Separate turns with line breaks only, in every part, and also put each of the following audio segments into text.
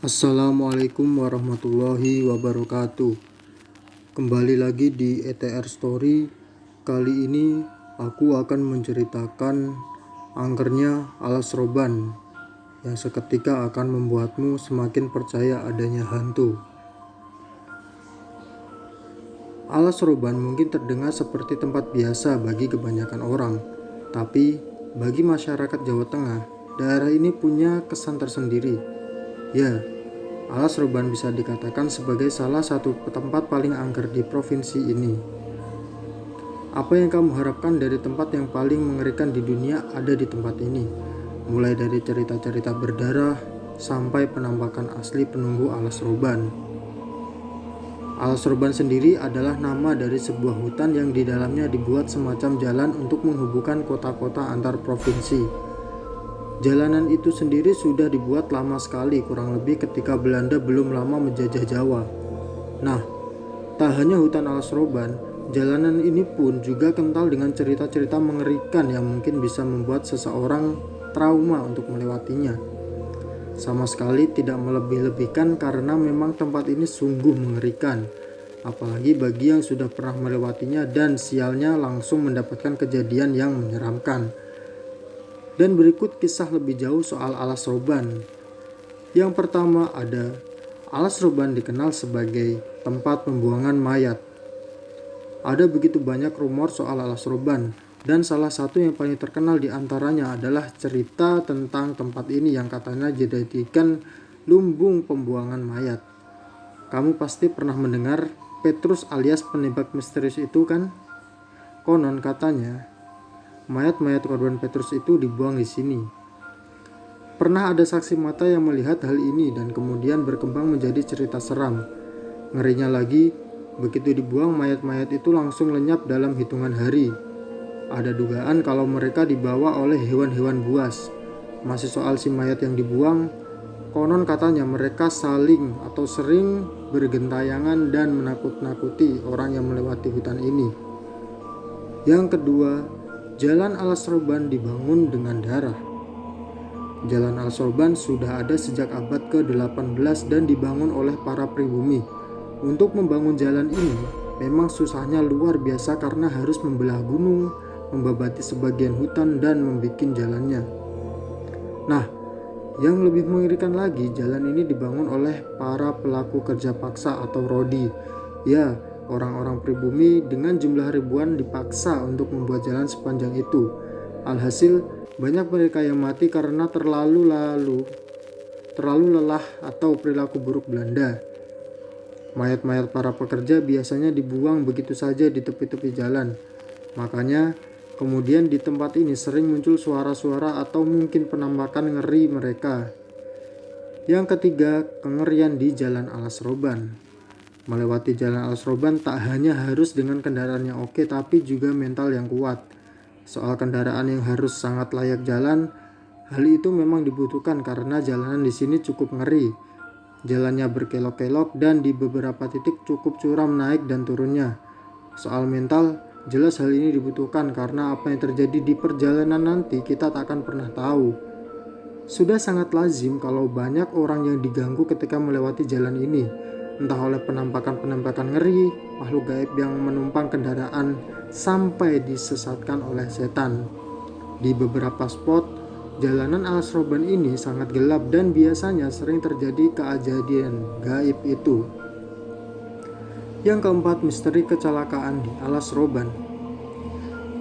Assalamualaikum warahmatullahi wabarakatuh. Kembali lagi di ETR Story. Kali ini aku akan menceritakan angkernya Alas Roban yang seketika akan membuatmu semakin percaya adanya hantu. Alas Roban mungkin terdengar seperti tempat biasa bagi kebanyakan orang, tapi bagi masyarakat Jawa Tengah, daerah ini punya kesan tersendiri. Ya, Alas Roban bisa dikatakan sebagai salah satu tempat paling angker di provinsi ini. Apa yang kamu harapkan dari tempat yang paling mengerikan di dunia ada di tempat ini? Mulai dari cerita-cerita berdarah sampai penampakan asli penunggu Alas Roban. Alas Roban sendiri adalah nama dari sebuah hutan yang di dalamnya dibuat semacam jalan untuk menghubungkan kota-kota antar provinsi. Jalanan itu sendiri sudah dibuat lama sekali, kurang lebih ketika Belanda belum lama menjajah Jawa. Nah, tak hanya hutan Alas Roban, jalanan ini pun juga kental dengan cerita-cerita mengerikan yang mungkin bisa membuat seseorang trauma untuk melewatinya. Sama sekali tidak melebih-lebihkan karena memang tempat ini sungguh mengerikan. Apalagi bagi yang sudah pernah melewatinya dan sialnya langsung mendapatkan kejadian yang menyeramkan. Dan berikut kisah lebih jauh soal Alas Roban. Yang pertama ada, Alas Roban dikenal sebagai tempat pembuangan mayat. Ada begitu banyak rumor soal Alas Roban, dan salah satu yang paling terkenal di antaranya adalah cerita tentang tempat ini yang katanya dijadikan lumbung pembuangan mayat. Kamu pasti pernah mendengar Petrus alias penembak misterius itu kan? Konon katanya, mayat-mayat korban Petrus itu dibuang di sini. Pernah ada saksi mata yang melihat hal ini dan kemudian berkembang menjadi cerita seram. Ngerinya lagi, begitu dibuang mayat-mayat itu langsung lenyap dalam hitungan hari. Ada dugaan kalau mereka dibawa oleh hewan-hewan buas. Masih soal si mayat yang dibuang, konon katanya mereka saling atau sering bergentayangan dan menakut-nakuti orang yang melewati hutan ini. Yang kedua, Jalan Alas Roban dibangun dengan darah. Jalan Alas Roban sudah ada sejak abad ke-18 dan dibangun oleh para pribumi. Untuk membangun jalan ini memang susahnya luar biasa karena harus membelah gunung, membabati sebagian hutan dan membuat jalannya. Nah, yang lebih mengerikan lagi, jalan ini dibangun oleh para pelaku kerja paksa atau rodi. Ya, orang-orang pribumi dengan jumlah ribuan dipaksa untuk membuat jalan sepanjang itu. Alhasil, banyak mereka yang mati karena terlalu lelah atau perilaku buruk Belanda. Mayat-mayat para pekerja biasanya dibuang begitu saja di tepi-tepi jalan. Makanya, kemudian di tempat ini sering muncul suara-suara atau mungkin penampakan ngeri mereka. Yang ketiga, kengerian di Jalan Alas Roban. Melewati Jalan Alas Roban tak hanya harus dengan kendaraan yang oke, tapi juga mental yang kuat. Soal kendaraan yang harus sangat layak jalan, hal itu memang dibutuhkan karena jalanan di sini cukup ngeri. Jalannya berkelok-kelok dan di beberapa titik cukup curam naik dan turunnya. Soal mental, jelas hal ini dibutuhkan karena apa yang terjadi di perjalanan nanti kita tak akan pernah tahu. Sudah sangat lazim kalau banyak orang yang diganggu ketika melewati jalan ini, entah oleh penampakan-penampakan ngeri, makhluk gaib yang menumpang kendaraan, sampai disesatkan oleh setan. Di beberapa spot, jalanan Alas Roban ini sangat gelap dan biasanya sering terjadi kejadian gaib itu. Yang keempat, misteri kecelakaan di Alas Roban.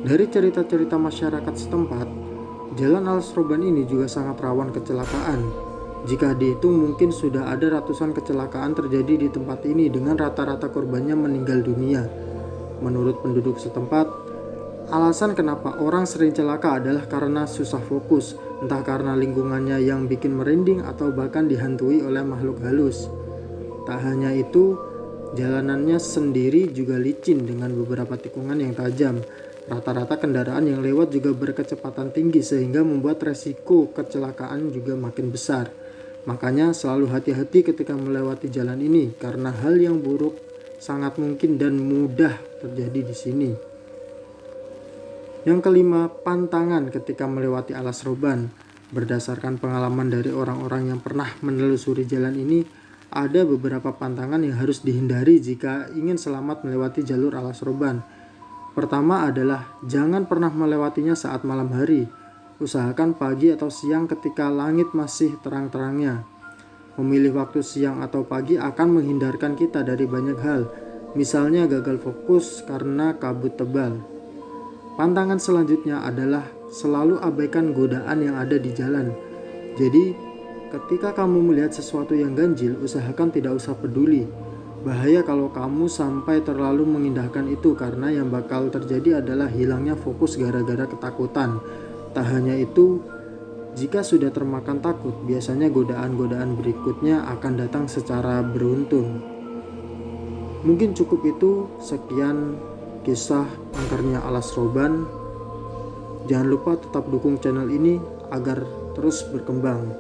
Dari cerita-cerita masyarakat setempat, jalan Alas Roban ini juga sangat rawan kecelakaan. Jika dihitung mungkin sudah ada ratusan kecelakaan terjadi di tempat ini dengan rata-rata korbannya meninggal dunia. Menurut penduduk setempat, alasan kenapa orang sering celaka adalah karena susah fokus, entah karena lingkungannya yang bikin merinding atau bahkan dihantui oleh makhluk halus. Tak hanya itu, jalanannya sendiri juga licin dengan beberapa tikungan yang tajam. Rata-rata kendaraan yang lewat juga berkecepatan tinggi sehingga membuat resiko kecelakaan juga makin besar. Makanya selalu hati-hati ketika melewati jalan ini karena hal yang buruk sangat mungkin dan mudah terjadi di sini. Yang kelima, pantangan ketika melewati Alas Roban. Berdasarkan pengalaman dari orang-orang yang pernah menelusuri jalan ini, ada beberapa pantangan yang harus dihindari jika ingin selamat melewati jalur alas roban. Pertama adalah jangan pernah melewatinya saat malam hari. Usahakan pagi atau siang ketika langit masih terang-terangnya. Memilih waktu siang atau pagi akan menghindarkan kita dari banyak hal, misalnya gagal fokus karena kabut tebal. Pantangan selanjutnya adalah selalu abaikan godaan yang ada di jalan. Jadi, ketika kamu melihat sesuatu yang ganjil, usahakan tidak usah peduli. Bahaya kalau kamu sampai terlalu mengindahkan itu, karena yang bakal terjadi adalah hilangnya fokus gara-gara ketakutan. Tak hanya itu, jika sudah termakan takut, biasanya godaan-godaan berikutnya akan datang secara beruntun. Mungkin cukup itu, sekian kisah angkernya alas roban. Jangan lupa tetap dukung channel ini agar terus berkembang.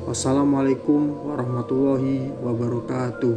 Wassalamualaikum warahmatullahi wabarakatuh.